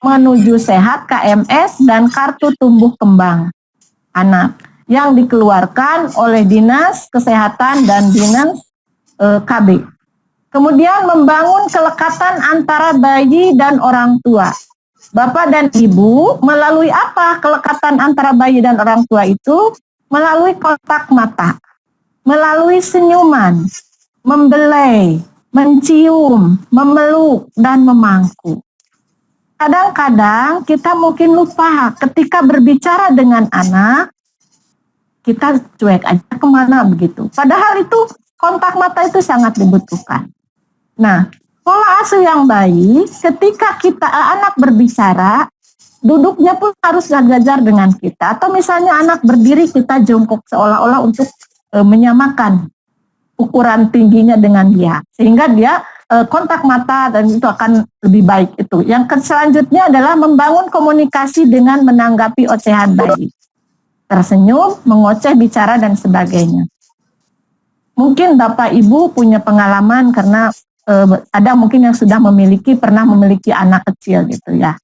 menuju sehat KMS dan kartu tumbuh kembang anak yang dikeluarkan oleh Dinas Kesehatan dan Dinas KB. Kemudian membangun kelekatan antara bayi dan orang tua. Bapak dan Ibu melalui apa kelekatan antara bayi dan orang tua itu? Melalui kontak mata, melalui senyuman, membelai, mencium, memeluk, dan memangku. Kadang-kadang kita mungkin lupa ketika berbicara dengan anak, kita cuek aja kemana begitu. Padahal itu kontak mata itu sangat dibutuhkan. Nah, pola asuh yang baik ketika anak berbicara, duduknya pun harus sejajar dengan kita. Atau misalnya anak berdiri, kita jongkok seolah-olah untuk menyamakan ukuran tingginya dengan dia. Sehingga dia kontak mata dan itu akan lebih baik itu. Yang selanjutnya adalah membangun komunikasi dengan menanggapi ocehan bayi. Tersenyum, mengoceh, bicara, dan sebagainya. Mungkin Bapak Ibu punya pengalaman karena ada mungkin yang sudah pernah memiliki anak kecil gitu ya.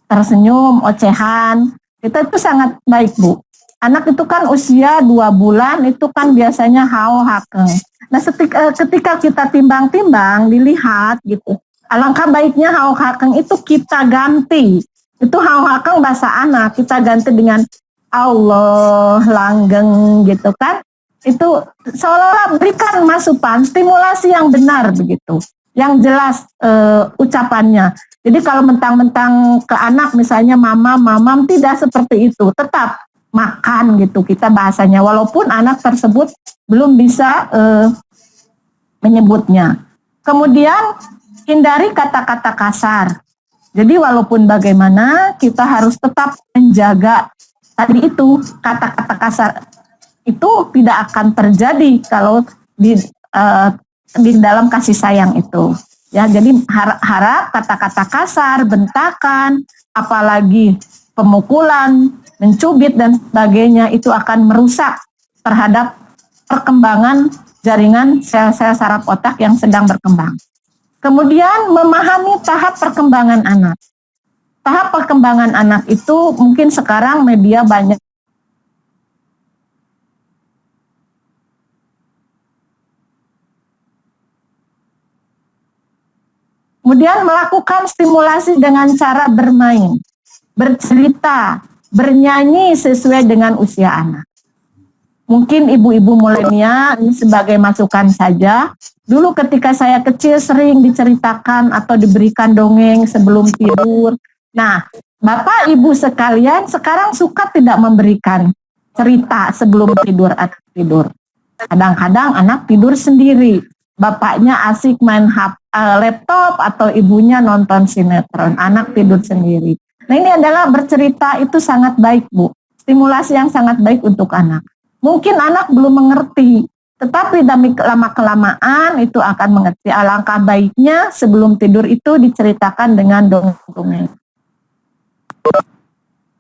Tersenyum, ocehan, itu sangat baik Bu. Anak itu kan usia 2 bulan itu kan biasanya hao hakeng. Nah ketika kita timbang-timbang, dilihat gitu, alangkah baiknya hao hakeng itu kita ganti. Itu hao hakeng bahasa anak, kita ganti dengan Allah, langgeng gitu kan. Itu seolah-olah berikan masukan, stimulasi yang benar begitu, yang jelas ucapannya. Jadi kalau mentang-mentang ke anak misalnya mama, mamam, tidak seperti itu, tetap makan gitu kita bahasanya, walaupun anak tersebut belum bisa menyebutnya. Kemudian hindari kata-kata kasar. Jadi walaupun bagaimana kita harus tetap menjaga tadi itu, kata-kata kasar itu tidak akan terjadi kalau di dalam kasih sayang itu. Ya, jadi harap kata-kata kasar, bentakan, apalagi pemukulan, mencubit dan sebagainya itu akan merusak terhadap perkembangan jaringan sel-sel saraf otak yang sedang berkembang. Kemudian memahami tahap perkembangan anak. Tahap perkembangan anak itu mungkin sekarang media banyak. Kemudian melakukan stimulasi dengan cara bermain, bercerita, bernyanyi sesuai dengan usia anak. Mungkin ibu-ibu milenial ini sebagai masukan saja. Dulu ketika saya kecil sering diceritakan atau diberikan dongeng sebelum tidur. Nah, Bapak Ibu sekalian sekarang suka tidak memberikan cerita sebelum tidur atau tidur. Kadang-kadang anak tidur sendiri. Bapaknya asik main laptop atau ibunya nonton sinetron, anak tidur sendiri. Nah ini adalah bercerita itu sangat baik Bu, stimulasi yang sangat baik untuk anak. Mungkin anak belum mengerti, tetapi lama-kelamaan itu akan mengerti. Alangkah baiknya sebelum tidur itu diceritakan dengan dongeng-dongeng.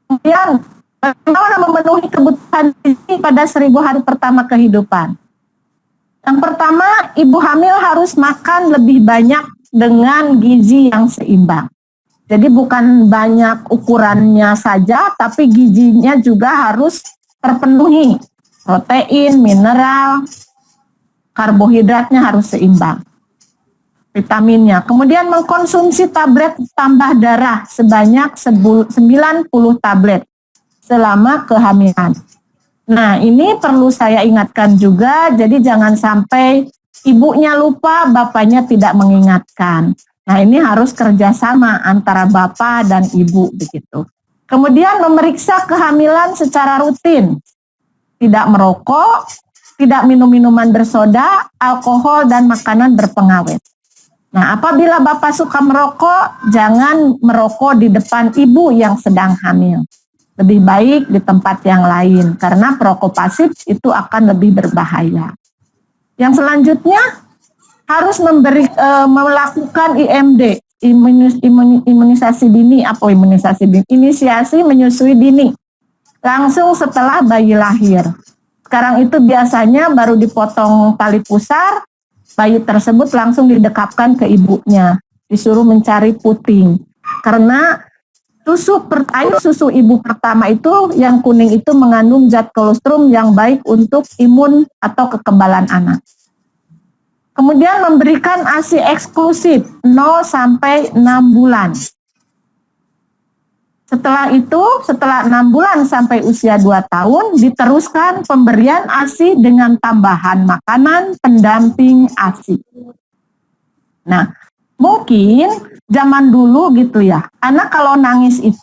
Kemudian bagaimana memenuhi kebutuhan gizi pada 1000 hari pertama kehidupan? Yang pertama, ibu hamil harus makan lebih banyak dengan gizi yang seimbang. Jadi bukan banyak ukurannya saja, tapi gizinya juga harus terpenuhi. Protein, mineral, karbohidratnya harus seimbang. Vitaminnya. Kemudian mengkonsumsi tablet tambah darah sebanyak 90 tablet selama kehamilan. Nah, ini perlu saya ingatkan juga, jadi jangan sampai ibunya lupa, bapaknya tidak mengingatkan. Nah, ini harus kerjasama antara bapak dan ibu begitu. Kemudian memeriksa kehamilan secara rutin, tidak merokok, tidak minum minuman bersoda, alkohol, dan makanan berpengawet. Nah, apabila bapak suka merokok, jangan merokok di depan ibu yang sedang hamil. Lebih baik di tempat yang lain, karena perokok pasif itu akan lebih berbahaya. Yang selanjutnya harus melakukan IMD, imunisasi dini, inisiasi menyusui dini, langsung setelah bayi lahir. Sekarang itu biasanya baru dipotong tali pusar, bayi tersebut langsung didekapkan ke ibunya, disuruh mencari puting, karena Air susu ibu pertama itu yang kuning itu mengandung zat kolostrum yang baik untuk imun atau kekebalan anak. Kemudian memberikan ASI eksklusif 0 sampai 6 bulan. Setelah itu, setelah 6 bulan sampai usia 2 tahun, diteruskan pemberian ASI dengan tambahan makanan pendamping ASI. Nah, mungkin zaman dulu gitu ya, anak kalau nangis itu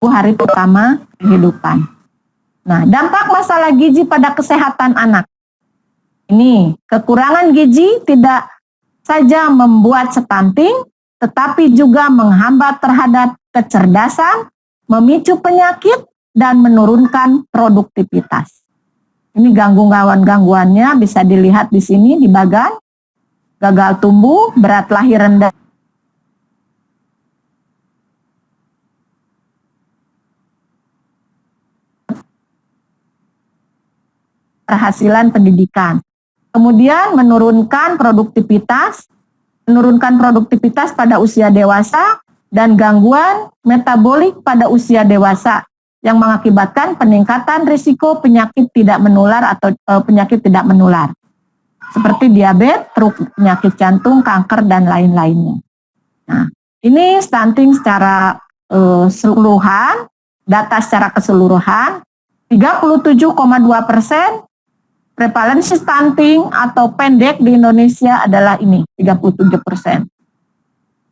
hari pertama kehidupan. Nah, dampak masalah gizi pada kesehatan anak. Ini, kekurangan gizi tidak saja membuat stunting, tetapi juga menghambat terhadap kecerdasan, memicu penyakit, dan menurunkan produktivitas. Ini gangguannya bisa dilihat di sini di bagan, gagal tumbuh, berat lahir rendah, keberhasilan pendidikan. Kemudian menurunkan produktivitas pada usia dewasa dan gangguan metabolik pada usia dewasa yang mengakibatkan peningkatan risiko penyakit tidak menular atau penyakit tidak menular seperti diabetes, penyakit jantung, kanker, dan lain-lainnya. Nah, ini stunting secara keseluruhan, data secara keseluruhan, 37,2% prevalensi stunting atau pendek di Indonesia adalah ini, 37%.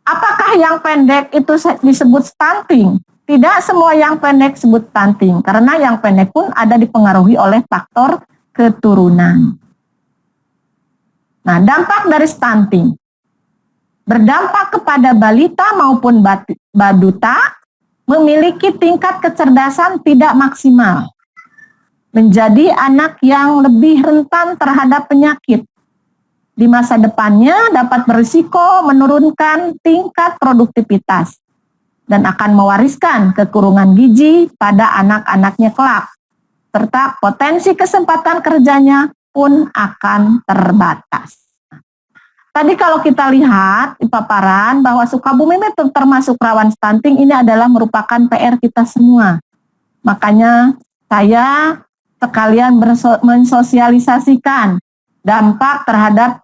Apakah yang pendek itu disebut stunting? Tidak semua yang pendek disebut stunting, karena yang pendek pun ada dipengaruhi oleh faktor keturunan. Nah, dampak dari stunting berdampak kepada balita maupun baduta memiliki tingkat kecerdasan tidak maksimal, menjadi anak yang lebih rentan terhadap penyakit. Di masa depannya dapat berisiko menurunkan tingkat produktivitas dan akan mewariskan kekurangan gizi pada anak-anaknya kelak, serta potensi kesempatan kerjanya pun akan terbatas. Tadi kalau kita lihat di paparan bahwa Sukabumi itu termasuk rawan stunting, ini adalah merupakan PR kita semua. Makanya saya sekalian mensosialisasikan dampak terhadap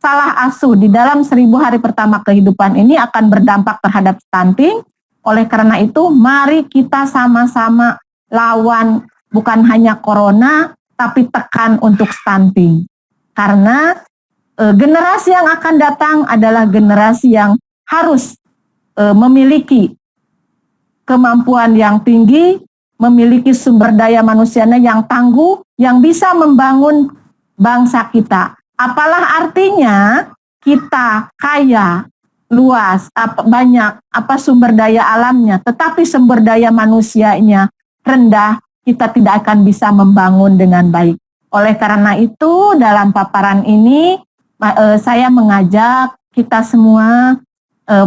salah asuh di dalam 1000 hari pertama kehidupan ini akan berdampak terhadap stunting. Oleh karena itu, mari kita sama-sama lawan bukan hanya corona, tapi tekan untuk stunting. Karena generasi yang akan datang adalah generasi yang harus memiliki kemampuan yang tinggi, memiliki sumber daya manusianya yang tangguh, yang bisa membangun bangsa kita. Apalah artinya kita kaya, luas, banyak sumber daya alamnya, tetapi sumber daya manusianya rendah, kita tidak akan bisa membangun dengan baik. Oleh karena itu, dalam paparan ini, saya mengajak kita semua,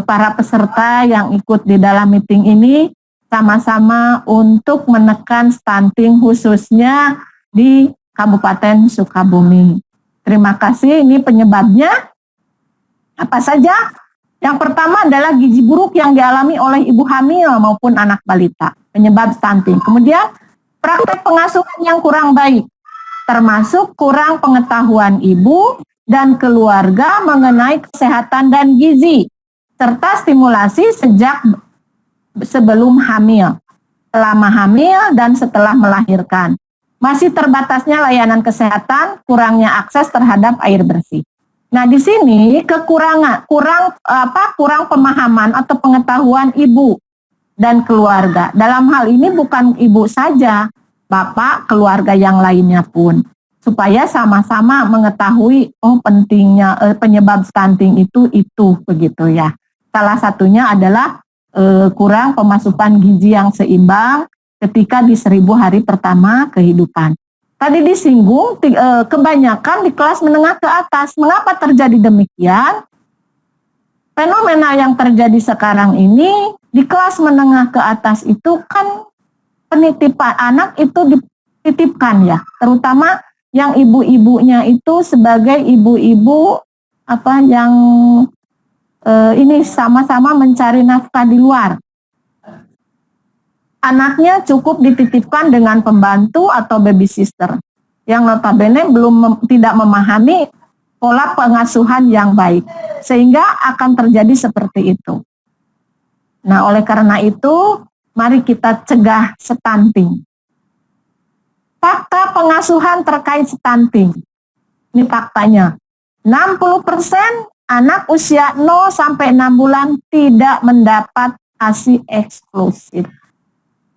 para peserta yang ikut di dalam meeting ini, sama-sama untuk menekan stunting khususnya di Kabupaten Sukabumi. Terima kasih. Ini penyebabnya apa saja? Yang pertama adalah gizi buruk yang dialami oleh ibu hamil maupun anak balita, penyebab stunting. Kemudian praktek pengasuhan yang kurang baik, termasuk kurang pengetahuan ibu dan keluarga mengenai kesehatan dan gizi, serta stimulasi sejak sebelum hamil, selama hamil, dan setelah melahirkan. Masih terbatasnya layanan kesehatan, kurangnya akses terhadap air bersih. Nah, di sini kurang pemahaman atau pengetahuan ibu dan keluarga. Dalam hal ini bukan ibu saja, bapak, keluarga yang lainnya pun. Supaya sama-sama mengetahui pentingnya penyebab stunting itu begitu ya. Salah satunya adalah kurang pemasukan gizi yang seimbang ketika di 1000 hari pertama kehidupan. Tadi disinggung kebanyakan di kelas menengah ke atas. Mengapa terjadi demikian? Fenomena yang terjadi sekarang ini di kelas menengah ke atas itu kan penitipan anak itu dititipkan ya, terutama yang ibu-ibunya itu sebagai ibu-ibu yang ini sama-sama mencari nafkah di luar. Anaknya cukup dititipkan dengan pembantu atau baby sister yang notabene tidak memahami pola pengasuhan yang baik, sehingga akan terjadi seperti itu. Nah, oleh karena itu, mari kita cegah stunting. Fakta pengasuhan terkait stunting. Ini faktanya. 60% anak usia 0 sampai 6 bulan tidak mendapat ASI eksklusif.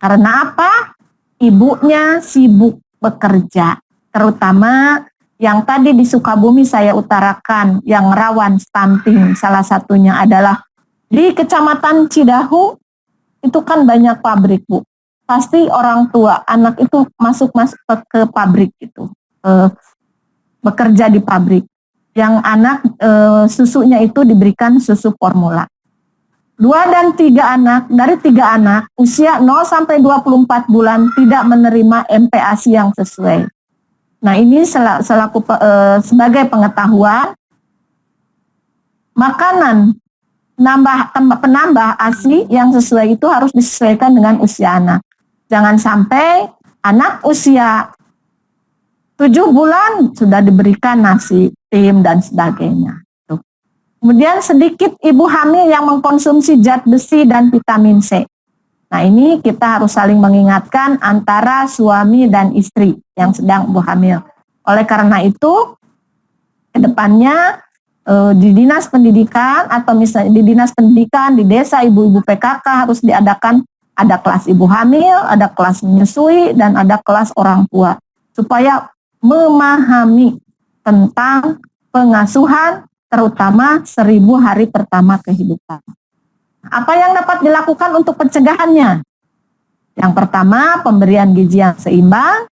Karena apa? Ibunya sibuk bekerja, terutama yang tadi di Sukabumi saya utarakan, yang rawan stunting, salah satunya adalah di Kecamatan Cidahu, itu kan banyak pabrik, Bu. Pasti orang tua, anak itu masuk ke pabrik itu, bekerja di pabrik. Yang anak susunya itu diberikan susu formula. 2 dan 3 anak, dari 3 anak, usia 0 sampai 24 bulan tidak menerima MPASI yang sesuai. Nah, ini sebagai pengetahuan, makanan penambah ASI yang sesuai itu harus disesuaikan dengan usia anak. Jangan sampai anak usia 7 bulan sudah diberikan nasi, tim, dan sebagainya. Kemudian sedikit ibu hamil yang mengkonsumsi zat besi dan vitamin C. Nah, ini kita harus saling mengingatkan antara suami dan istri yang sedang ibu hamil. Oleh karena itu, ke depannya di dinas pendidikan atau misalnya di dinas pendidikan di desa ibu-ibu PKK harus diadakan, ada kelas ibu hamil, ada kelas menyusui, dan ada kelas orang tua. Supaya memahami tentang pengasuhan terutama 1000 hari pertama kehidupan. Apa yang dapat dilakukan untuk pencegahannya? Yang pertama, pemberian gizi yang seimbang,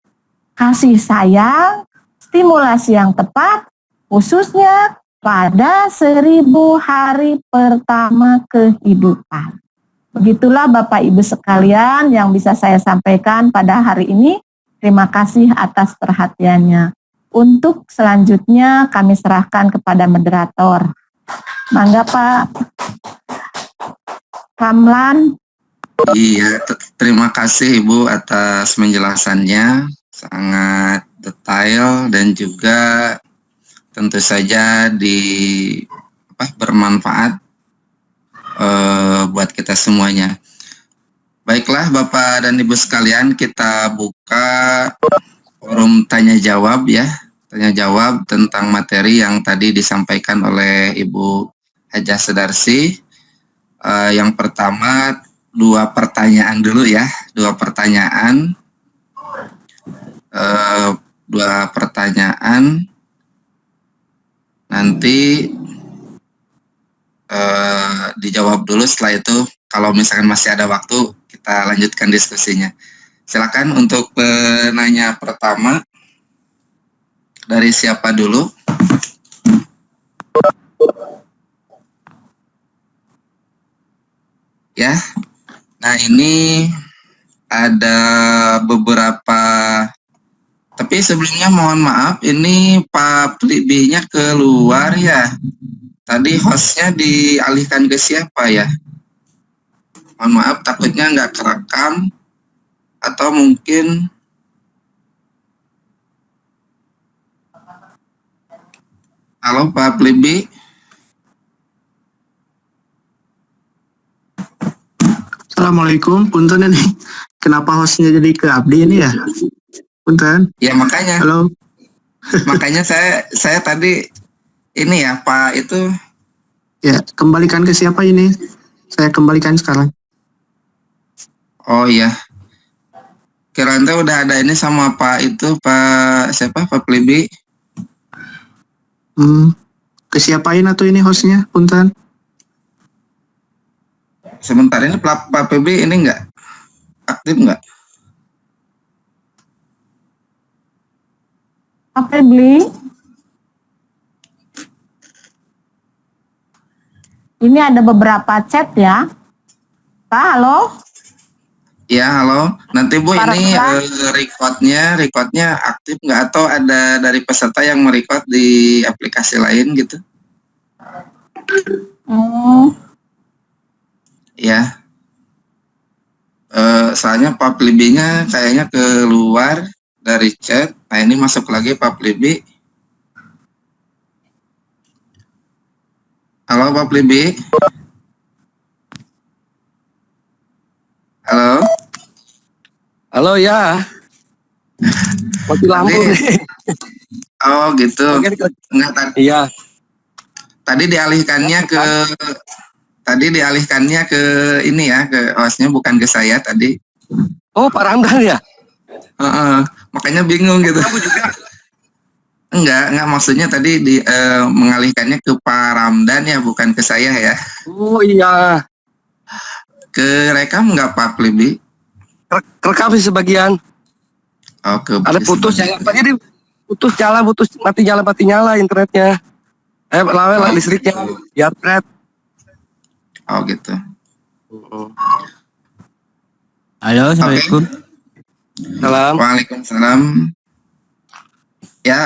kasih sayang, stimulasi yang tepat, khususnya pada 1000 hari pertama kehidupan. Begitulah Bapak Ibu sekalian yang bisa saya sampaikan pada hari ini. Terima kasih atas perhatiannya. Untuk selanjutnya kami serahkan kepada moderator. Mangga Pak Ramlan. Iya, terima kasih Ibu atas penjelasannya, sangat detail dan juga tentu saja bermanfaat buat kita semuanya. Baiklah Bapak dan Ibu sekalian, kita buka forum tanya jawab ya. Tanya jawab tentang materi yang tadi disampaikan oleh Ibu Hajah Sedarsi. Yang pertama 2 pertanyaan dulu ya, 2 pertanyaan. 2 pertanyaan. Nanti dijawab dulu, setelah itu kalau misalkan masih ada waktu kita lanjutkan diskusinya. Silakan untuk penanya pertama. Dari siapa dulu? Ya. Nah, ini ada beberapa, tapi sebelumnya mohon maaf, ini Pak Plibi-nya keluar ya. Tadi hostnya dialihkan ke siapa ya? Mohon maaf, takutnya nggak kerekam atau mungkin halo Pak Plibi. Assalamualaikum, punten ini. Kenapa hostnya jadi ke Abdi ini ya? Punten. Ya makanya. Halo. Makanya saya tadi ini ya Pak itu. Ya, kembalikan ke siapa ini? Saya kembalikan sekarang. Oh iya. Kirain udah ada ini sama Pak itu, Pak siapa? Pak Plibi. Ke siapain atau ini hostnya, punten? Sebentar ini Pak Plibi ini enggak aktif enggak? Pak Plibi. Ini ada beberapa chat ya. Pak, halo? Ya, halo. Nanti Bu ini recordnya aktif nggak atau ada dari peserta yang merecord di aplikasi lain gitu? Ya. Soalnya Pak Plibi-nya kayaknya keluar dari chat. Nah, ini masuk lagi Pak Plibi. Halo Pak Plibi. Halo. Halo ya. Mati lampu nih. Oh gitu. Enggak tadi. Iya. Tadi dialihkannya ke ini ya, ke hostnya bukan ke saya tadi. Oh, Pak Ramdan ya? Heeh, makanya bingung gitu. Aku juga. Enggak maksudnya tadi mengalihkannya ke Pak Ramdan ya, bukan ke saya ya. Oh iya, Ke rekam nggak Pak Plibi? rekam sih sebagian. Oh, ke Ada putus jalan, jadi putus jalan, mati nyala internetnya. Lawe listriknya, ya thread. Oh gitu. Halo, Assalamualaikum. Salam. Waalaikumsalam. Ya,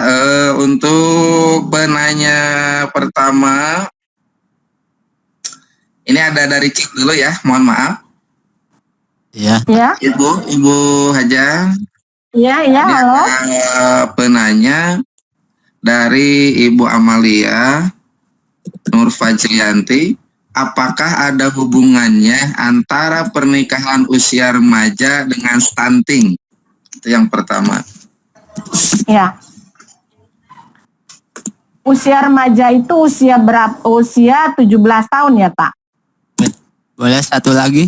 untuk penanya pertama, ini ada dari Cik dulu ya, mohon maaf. Iya. Ya, Ibu Haja, iya, ini halo. ada penanya dari Ibu Amalia Nur Fajrianti. Apakah ada hubungannya antara pernikahan usia remaja dengan stunting? Itu yang pertama. Ya. Usia remaja itu usia berapa? Usia 17 tahun ya, Pak? Boleh satu lagi?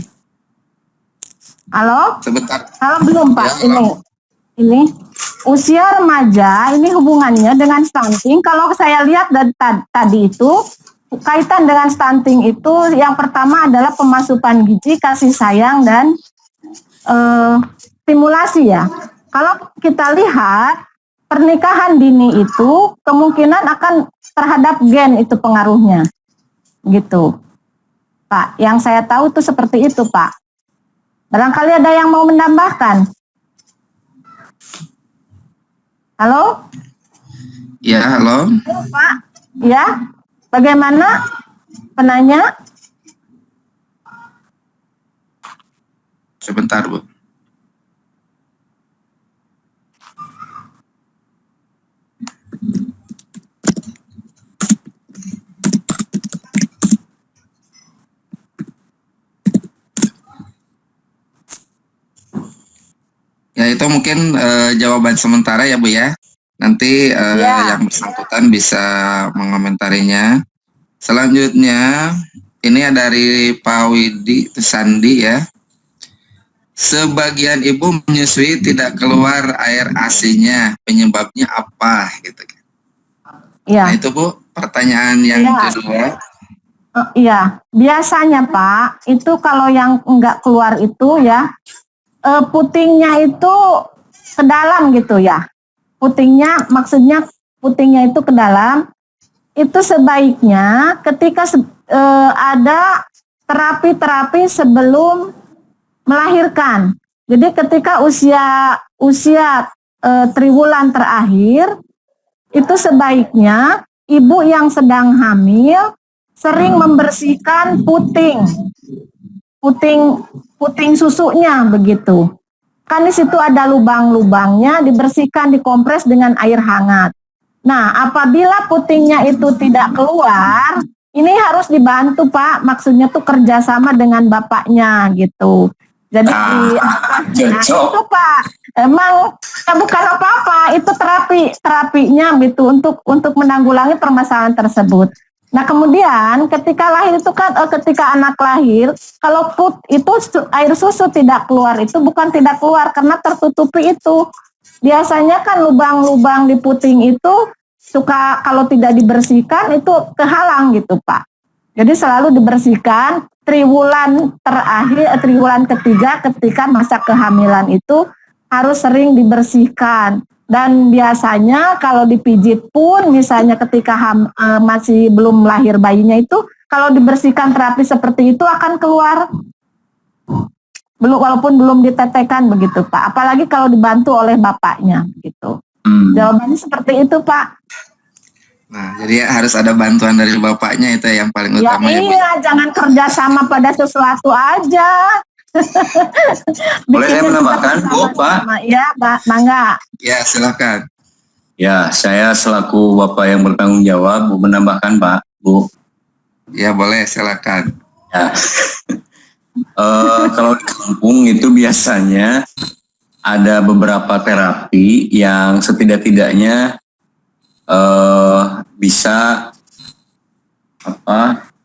Halo? Sebentar. Halo, belum, Pak. Ya, halo. Ini usia remaja ini hubungannya dengan stunting. Kalau saya lihat dari tadi itu kaitan dengan stunting itu yang pertama adalah pemasukan gizi, kasih sayang dan stimulasi ya. Kalau kita lihat pernikahan dini itu kemungkinan akan terhadap gen itu pengaruhnya, gitu, Pak. Yang saya tahu itu seperti itu, Pak. Barangkali ada yang mau menambahkan. Halo? Ya, halo. Halo, Pak. Ya, bagaimana penanya? Sebentar, Bu. Ya, itu mungkin jawaban sementara ya, Bu ya. Nanti Ya. yang bersangkutan bisa mengomentarinya. Selanjutnya, ini dari Pak Widi Sandi ya. Sebagian ibu menyusui tidak keluar air ASI-nya, penyebabnya apa? Gitu. Ya. Nah itu Bu, pertanyaan yang Ya. kedua. Iya, biasanya Pak, itu kalau yang enggak keluar itu ya, putingnya itu ke dalam gitu ya. Putingnya, maksudnya putingnya itu ke dalam, itu sebaiknya ketika ada terapi-terapi sebelum melahirkan. Jadi ketika usia triwulan terakhir, itu sebaiknya ibu yang sedang hamil sering membersihkan puting susunya begitu. Kan di situ ada lubang-lubangnya, dibersihkan, dikompres dengan air hangat. Nah, apabila putingnya itu tidak keluar, ini harus dibantu Pak, maksudnya tuh kerjasama dengan bapaknya gitu. Jadi nah, itu Pak, emang bukan apa-apa, itu terapinya gitu untuk menanggulangi permasalahan tersebut. Nah kemudian ketika lahir itu kan ketika anak lahir, kalau itu air susu tidak keluar itu bukan tidak keluar karena tertutupi itu. Biasanya kan lubang-lubang di puting itu suka kalau tidak dibersihkan itu kehalang gitu Pak. Jadi selalu dibersihkan triwulan terakhir, triwulan ketiga ketika masa kehamilan itu harus sering dibersihkan. Dan biasanya kalau dipijit pun misalnya ketika masih belum lahir bayinya itu kalau dibersihkan terapi seperti itu akan keluar walaupun belum ditetekan begitu Pak. Apalagi kalau dibantu oleh bapaknya gitu. Jawabannya seperti itu Pak. Nah, jadi harus ada bantuan dari bapaknya itu yang paling Ya utama ya Bu. iya, jangan kerjasama pada sesuatu aja. Boleh saya menambahkan, Bu, Pak? Ya, Pak, mangga. Ya, silakan. Ya, saya selaku Bapak yang bertanggung jawab, mau menambahkan, Pak, Bu. Ya, boleh, silakan. Ya. Kalau di kampung itu biasanya ada beberapa terapi yang setidak-tidaknya bisa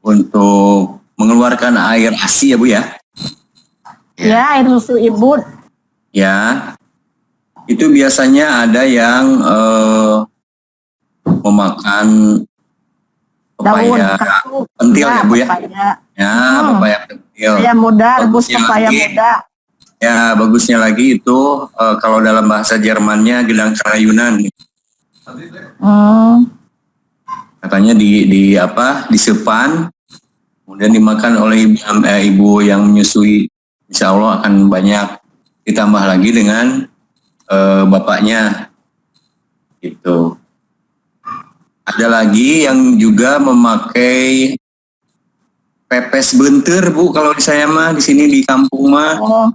untuk mengeluarkan air ASI ya Bu ya. Ya, air susu ibu. Ya, itu biasanya ada yang memakan Daun pepaya kaktus. pentil ya Bu ya? Pepaya. Ya, pepaya pentil. Pepaya muda, rebus Bagusnya pepaya lagi. muda. Ya, bagusnya lagi itu kalau dalam bahasa Jermannya gedang Yunan. Hmm. Katanya disepan, kemudian dimakan oleh ibu yang menyusui. Insya Allah akan banyak, ditambah lagi dengan bapaknya gitu. Ada lagi yang juga memakai pepes bentir Bu, kalau di saya mah di sini di kampung mah. Oh.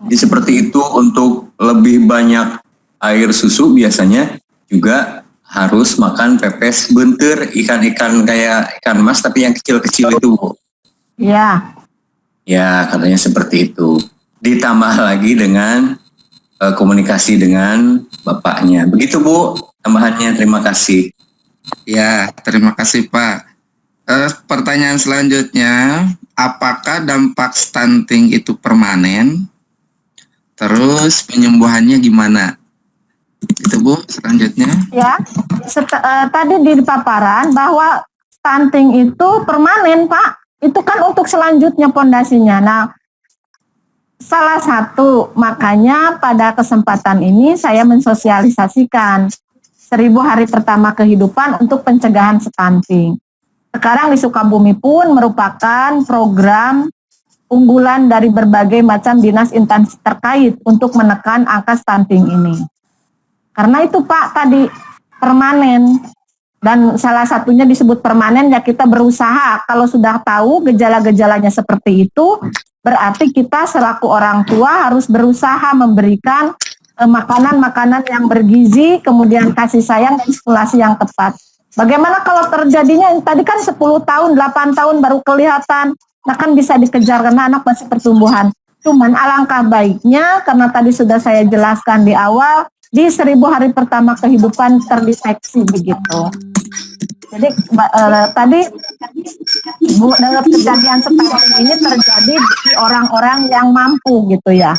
Jadi seperti itu, untuk lebih banyak air susu biasanya juga harus makan pepes bentir, ikan-ikan kayak ikan mas tapi yang kecil-kecil itu Bu. Ya. Ya, katanya seperti itu. Ditambah lagi dengan komunikasi dengan bapaknya. Begitu Bu tambahannya, terima kasih. Ya, terima kasih Pak. Pertanyaan selanjutnya, apakah dampak stunting itu permanen? Terus penyembuhannya gimana? Itu Bu, selanjutnya. Ya, tadi di paparan bahwa stunting itu permanen, Pak. Itu kan untuk selanjutnya pondasinya. Nah, salah satu makanya pada kesempatan ini saya mensosialisasikan 1000 hari pertama kehidupan untuk pencegahan stunting. Sekarang di Sukabumi pun merupakan program unggulan dari berbagai macam dinas instansi terkait untuk menekan angka stunting ini. Karena itu Pak tadi permanen, dan salah satunya disebut permanen ya kita berusaha. Kalau sudah tahu gejala-gejalanya seperti itu, berarti kita selaku orang tua harus berusaha memberikan makanan-makanan yang bergizi, kemudian kasih sayang dan stimulasi yang tepat. Bagaimana kalau terjadinya tadi kan 10 tahun, 8 tahun baru kelihatan, nah kan bisa dikejar karena anak masih pertumbuhan. Cuman alangkah baiknya karena tadi sudah saya jelaskan di awal, di 1000 hari pertama kehidupan terdeteksi begitu. Jadi tadi dalam kejadian seperti ini terjadi di orang-orang yang mampu gitu ya.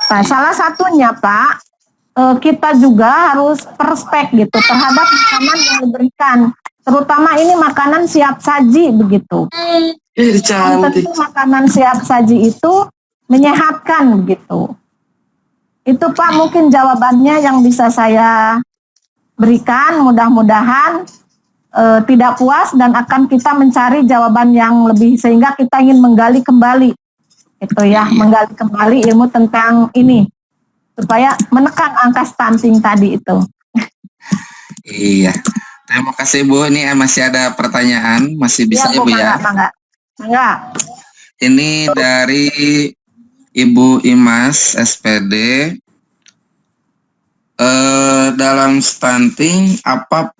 Nah, salah satunya Pak, kita juga harus perspek gitu terhadap makanan yang diberikan, terutama ini makanan siap saji begitu. Tentu makanan siap saji itu menyehatkan begitu. Itu Pak mungkin jawabannya yang bisa saya berikan. Mudah-mudahan tidak puas dan akan kita mencari jawaban yang lebih sehingga kita ingin menggali kembali itu ya, menggali kembali ilmu tentang ini supaya menekan angka stunting tadi itu. Iya. Terima kasih Bu. Ini masih ada pertanyaan, masih bisa ya Bu ya? Mangga. Ini dari Ibu Imas SPD. Dalam stunting apa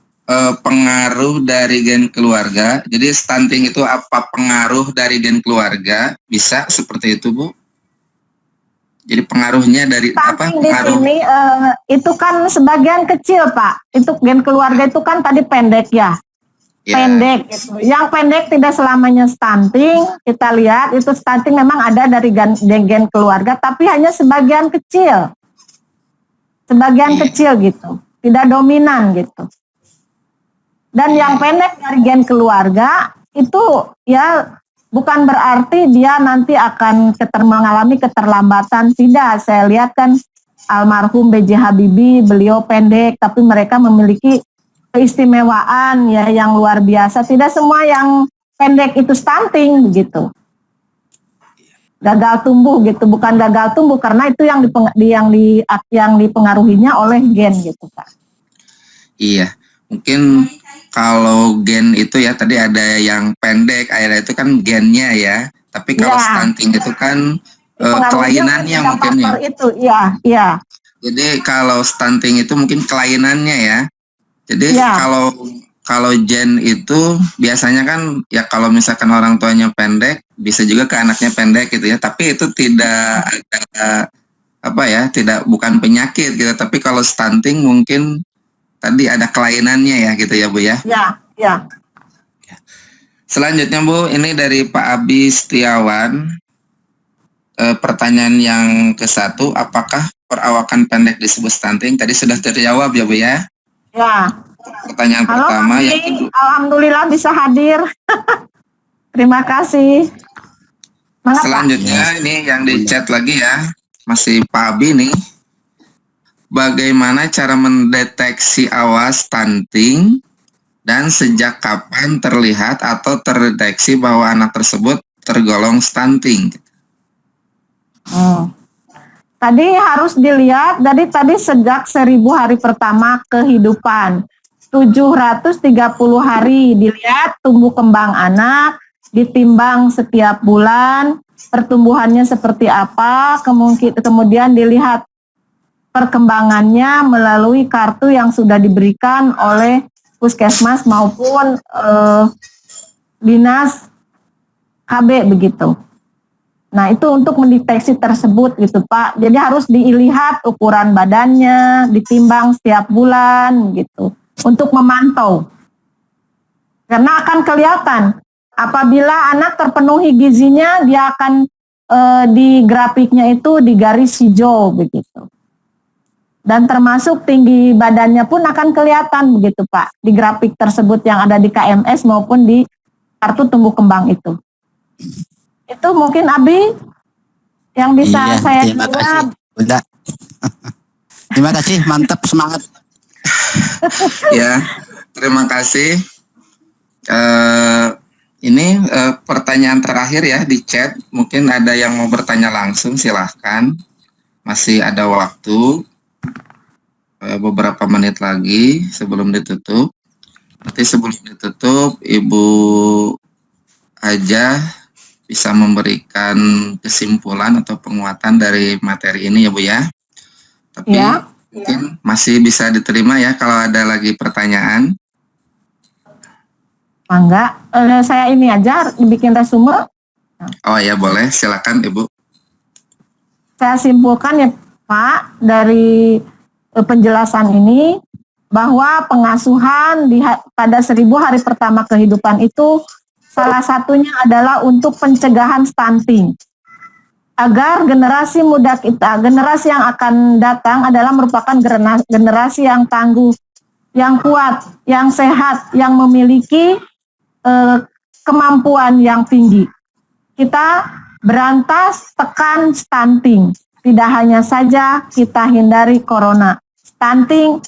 pengaruh dari gen keluarga? Jadi stunting itu apa pengaruh dari gen keluarga? Bisa seperti itu Bu? Jadi pengaruhnya dari stunting apa? Di Pengaruh sini itu kan sebagian kecil Pak. Itu gen keluarga itu kan tadi pendek ya. Pendek gitu. Yang pendek tidak selamanya stunting. Kita lihat itu stunting memang ada dari gen keluarga, tapi hanya sebagian kecil. Sebagian kecil gitu. Tidak dominan gitu. Dan yang pendek dari gen keluarga itu ya bukan berarti dia nanti akan mengalami keterlambatan. Tidak, saya lihat kan almarhum B.J. Habibie, beliau pendek tapi mereka memiliki keistimewaan ya yang luar biasa. Tidak semua yang pendek itu stunting begitu. Gagal tumbuh gitu, bukan gagal tumbuh karena itu yang dipengaruhinya oleh gen gitu Pak. Iya, mungkin kalau gen itu ya tadi ada yang pendek, akhirnya itu kan gennya ya. Tapi kalau stunting itu kan kelainannya mungkin ya. Itu, iya. Jadi kalau stunting itu mungkin kelainannya ya. Jadi kalau gen itu biasanya kan ya kalau misalkan orang tuanya pendek bisa juga ke anaknya pendek gitu ya. Tapi itu tidak ada bukan penyakit gitu. Tapi kalau stunting mungkin tadi ada kelainannya ya gitu ya Bu ya. Ya. Selanjutnya Bu, ini dari Pak Abi Setiawan. pertanyaan yang ke-1, apakah perawakan pendek disebut stunting? Tadi sudah terjawab ya Bu ya. Ya. Pertanyaan Halo, pertama Abi. yang kedua. Alhamdulillah bisa hadir. Terima kasih. Semangat, Pak. Selanjutnya ini yang di chat lagi ya, masih Pak Abi nih. Bagaimana cara mendeteksi awal stunting dan sejak kapan terlihat atau terdeteksi bahwa anak tersebut tergolong stunting? Tadi harus dilihat dari tadi sejak 1000 hari pertama kehidupan. 730 hari dilihat tumbuh kembang anak, ditimbang setiap bulan, pertumbuhannya seperti apa, kemudian dilihat perkembangannya melalui kartu yang sudah diberikan oleh puskesmas maupun dinas KB begitu. Nah itu untuk mendeteksi tersebut gitu Pak. Jadi harus dilihat ukuran badannya, ditimbang setiap bulan gitu untuk memantau. Karena akan kelihatan apabila anak terpenuhi gizinya dia akan di grafiknya itu di garis hijau begitu. Dan termasuk tinggi badannya pun akan kelihatan begitu Pak di grafik tersebut yang ada di KMS maupun di kartu tumbuh kembang itu. Itu mungkin Abi yang bisa Iya, saya terima kasih. jawab. Bunda. Terima kasih, mantap, semangat. Ya, terima kasih. Ini pertanyaan terakhir ya di chat. Mungkin ada yang mau bertanya langsung, silahkan. Masih ada waktu. Beberapa menit lagi sebelum ditutup. Nanti sebelum ditutup, Ibu Aja bisa memberikan kesimpulan atau penguatan dari materi ini ya Bu ya. Tapi Ya. mungkin masih bisa diterima ya kalau ada lagi pertanyaan. Enggak, saya ini aja dibikin resume. Oh ya boleh, silakan Ibu. Saya simpulkan ya Pak dari penjelasan ini bahwa pengasuhan pada 1000 hari pertama kehidupan itu salah satunya adalah untuk pencegahan stunting. Agar generasi muda kita, generasi yang akan datang adalah merupakan generasi yang tangguh, yang kuat, yang sehat, yang memiliki kemampuan yang tinggi. Kita berantas tekan stunting. Tidak hanya saja kita hindari corona. Stunting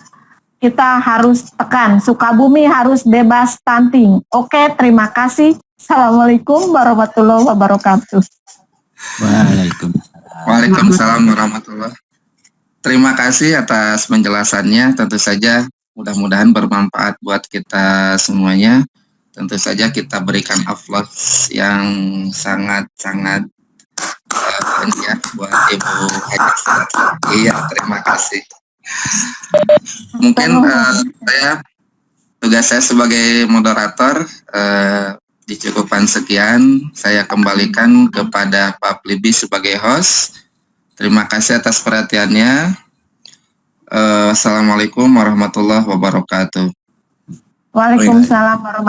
kita harus tekan. Sukabumi harus bebas stunting. Oke, terima kasih. Assalamualaikum warahmatullahi wabarakatuh. Waalaikumsalam warahmatullahi. Terima kasih atas penjelasannya. Tentu saja mudah-mudahan bermanfaat buat kita semuanya. Tentu saja kita berikan aplaus yang sangat-sangat ya buat Ibu Haji. Iya, terima kasih. Mungkin tugas saya sebagai moderator dicukupkan sekian. Saya kembalikan kepada Pak Plibi sebagai host. Terima kasih atas perhatiannya. Assalamualaikum warahmatullahi wabarakatuh. Waalaikumsalam warahmatullahi wabarakatuh.